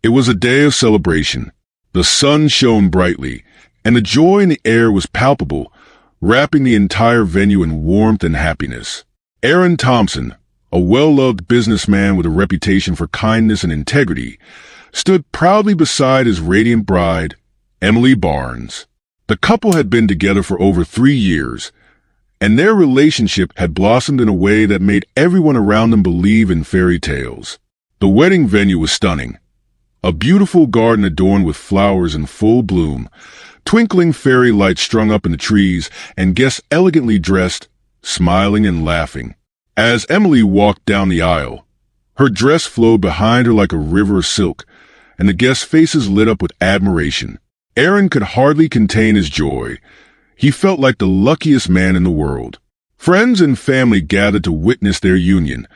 It was a day of celebration. The sun shone brightly, and the joy in the air was palpable, wrapping the entire venue in warmth and happiness. Aaron Thompson, a well-loved businessman with a reputation for kindness and integrity, stood proudly beside his radiant bride, Emily Barnes. The couple had been together for over 3 years, and their relationship had blossomed in a way that made everyone around them believe in fairy tales. The wedding venue was stunning. A beautiful garden adorned with flowers in full bloom, twinkling fairy lights strung up in the trees, and guests elegantly dressed, smiling and laughing. As Emily walked down the aisle, her dress flowed behind her like a river of silk, and the guests' faces lit up with admiration. Aaron could hardly contain his joy. He felt like the luckiest man in the world. Friends and family gathered to witness their union,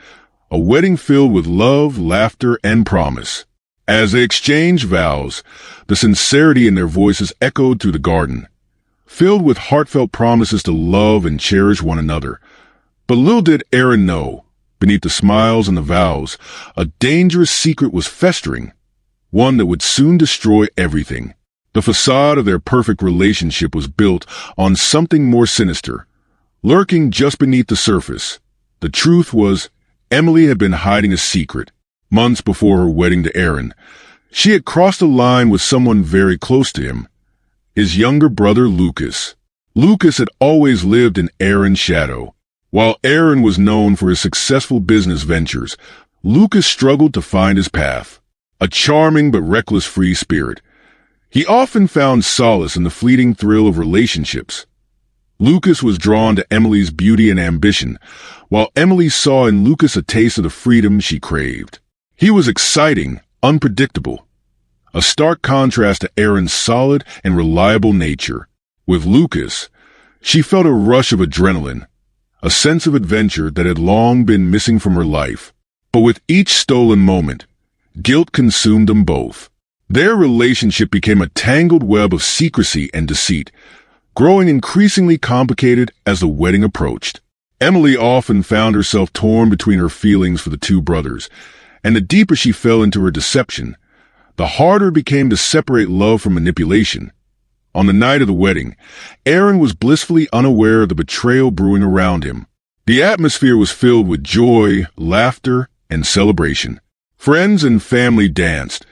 a wedding filled with love, laughter, and promise. As they exchanged vows, the sincerity in their voices echoed through the garden, filled with heartfelt promises to love and cherish one another. But little did Aaron know, beneath the smiles and the vows, a dangerous secret was festering, one that would soon destroy everything. The facade of their perfect relationship was built on something more sinister, lurking just beneath the surface. The truth was, Emily had been hiding a secret. Months before her wedding to Aaron, she had crossed a line with someone very close to him, his younger brother Lucas. Lucas had always lived in Aaron's shadow. While Aaron was known for his successful business ventures, Lucas struggled to find his path. A charming but reckless free spirit, he often found solace in the fleeting thrill of relationships. Lucas was drawn to Emily's beauty and ambition, while Emily saw in Lucas a taste of the freedom she craved. He was exciting, unpredictable, a stark contrast to Aaron's solid and reliable nature. With Lucas, she felt a rush of adrenaline, a sense of adventure that had long been missing from her life. But with each stolen moment, guilt consumed them both. Their relationship became a tangled web of secrecy and deceit, growing increasingly complicated as the wedding approached. Emily often found herself torn between her feelings for the two brothers, and the deeper she fell into her deception, the harder it became to separate love from manipulation. On the night of the wedding, Aaron was blissfully unaware of the betrayal brewing around him. The atmosphere was filled with joy, laughter, and celebration. Friends and family danced,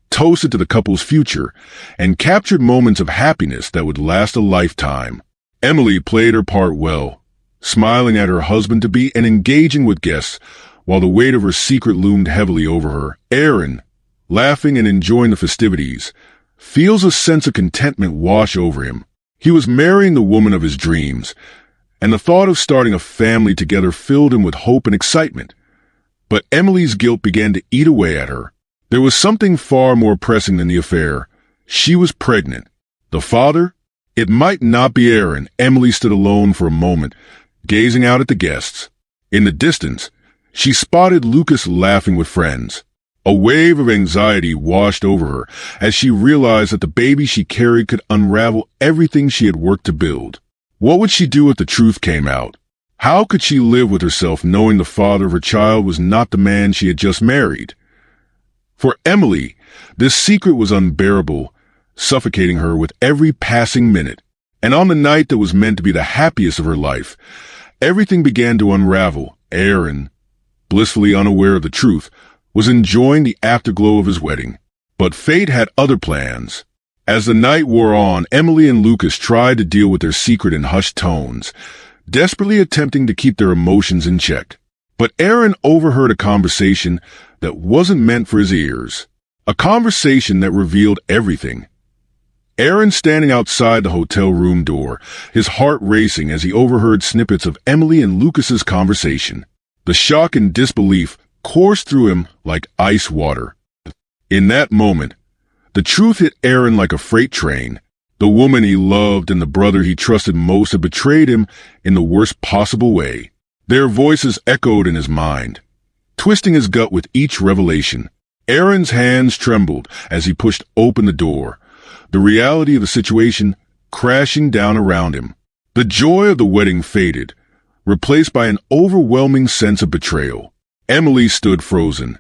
toasted to the couple's future, and captured moments of happiness that would last a lifetime. Emily played her part well, smiling at her husband-to-be and engaging with guests, while the weight of her secret loomed heavily over her. Aaron, laughing and enjoying the festivities, feels a sense of contentment wash over him. He was marrying the woman of his dreams, and the thought of starting a family together filled him with hope and excitement. But Emily's guilt began to eat away at her. There was something far more pressing than the affair. She was pregnant. The father? It might not be Aaron. Emily stood alone for a moment, gazing out at the guests. In the distance, she spotted Lucas laughing with friends. A wave of anxiety washed over her as she realized that the baby she carried could unravel everything she had worked to build. What would she do if the truth came out? How could she live with herself knowing the father of her child was not the man she had just married? For Emily, this secret was unbearable, suffocating her with every passing minute. And on the night that was meant to be the happiest of her life, everything began to unravel. Aaron, blissfully unaware of the truth, was enjoying the afterglow of his wedding. But fate had other plans. As the night wore on, Emily and Lucas tried to deal with their secret in hushed tones, desperately attempting to keep their emotions in check. But Aaron overheard a conversation that wasn't meant for his ears. A conversation that revealed everything. Aaron standing outside the hotel room door, his heart racing as he overheard snippets of Emily and Lucas's conversation. The shock and disbelief coursed through him like ice water. In that moment, the truth hit Aaron like a freight train. The woman he loved and the brother he trusted most had betrayed him in the worst possible way. Their voices echoed in his mind, twisting his gut with each revelation. Aaron's hands trembled as he pushed open the door, the reality of the situation crashing down around him. The joy of the wedding faded, replaced by an overwhelming sense of betrayal. Emily stood frozen,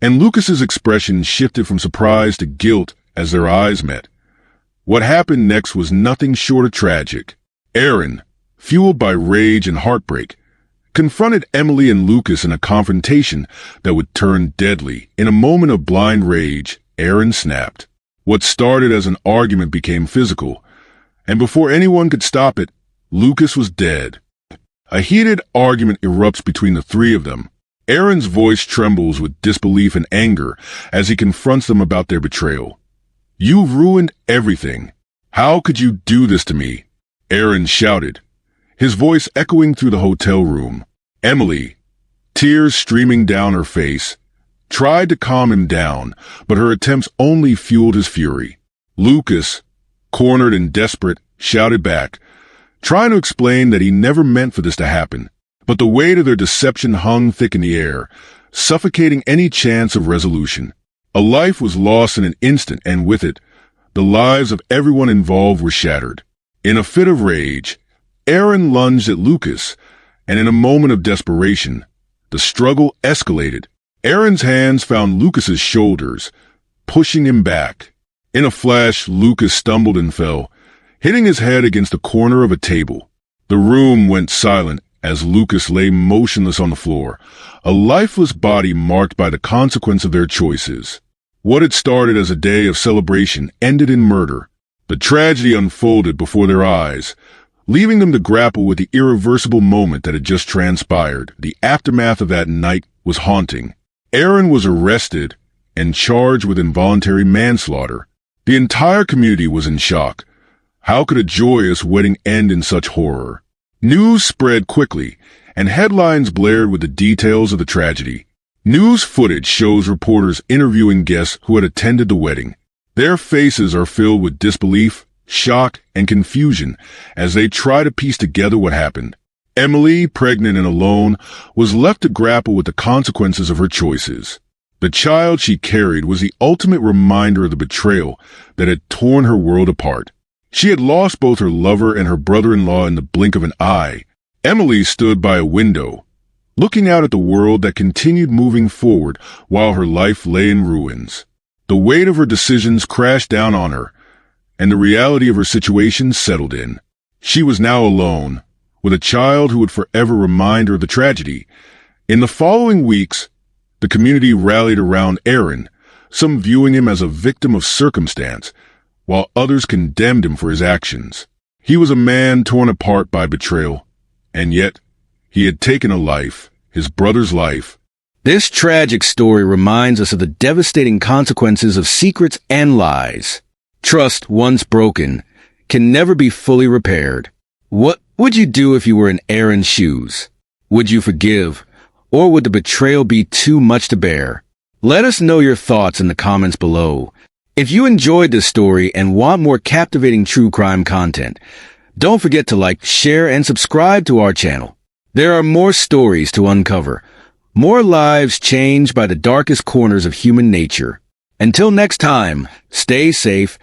and Lucas's expression shifted from surprise to guilt as their eyes met. What happened next was nothing short of tragic. Aaron, fueled by rage and heartbreak, confronted Emily and Lucas in a confrontation that would turn deadly. In a moment of blind rage, Aaron snapped. What started as an argument became physical, and before anyone could stop it, Lucas was dead. A heated argument erupts between the three of them. Aaron's voice trembles with disbelief and anger as he confronts them about their betrayal. "You've ruined everything. How could you do this to me?" Aaron shouted, his voice echoing through the hotel room. Emily, tears streaming down her face, tried to calm him down, but her attempts only fueled his fury. Lucas, cornered and desperate, shouted back, trying to explain that he never meant for this to happen. But the weight of their deception hung thick in the air, suffocating any chance of resolution. A life was lost in an instant, and with it, the lives of everyone involved were shattered. In a fit of rage, Aaron lunged at Lucas, and in a moment of desperation, the struggle escalated. Aaron's hands found Lucas's shoulders, pushing him back. In a flash, Lucas stumbled and fell, hitting his head against the corner of a table. The room went silent as Lucas lay motionless on the floor, a lifeless body marked by the consequence of their choices. What had started as a day of celebration ended in murder. The tragedy unfolded before their eyes, leaving them to grapple with the irreversible moment that had just transpired. The aftermath of that night was haunting. Aaron was arrested and charged with involuntary manslaughter. The entire community was in shock. How could a joyous wedding end in such horror? News spread quickly, and headlines blared with the details of the tragedy. News footage shows reporters interviewing guests who had attended the wedding. Their faces are filled with disbelief, shock, and confusion as they try to piece together what happened. Emily, pregnant and alone, was left to grapple with the consequences of her choices. The child she carried was the ultimate reminder of the betrayal that had torn her world apart. She had lost both her lover and her brother-in-law in the blink of an eye. Emily stood by a window, looking out at the world that continued moving forward while her life lay in ruins. The weight of her decisions crashed down on her, and the reality of her situation settled in. She was now alone, with a child who would forever remind her of the tragedy. In the following weeks, the community rallied around Aaron, some viewing him as a victim of circumstance, while others condemned him for his actions. He was a man torn apart by betrayal, and yet he had taken a life, his brother's life. This tragic story reminds us of the devastating consequences of secrets and lies. Trust, once broken, can never be fully repaired. What would you do if you were in Aaron's shoes? Would you forgive, or would the betrayal be too much to bear? Let us know your thoughts in the comments below. If you enjoyed this story and want more captivating true crime content, don't forget to like, share, and subscribe to our channel. There are more stories to uncover, more lives changed by the darkest corners of human nature. Until next time, stay safe,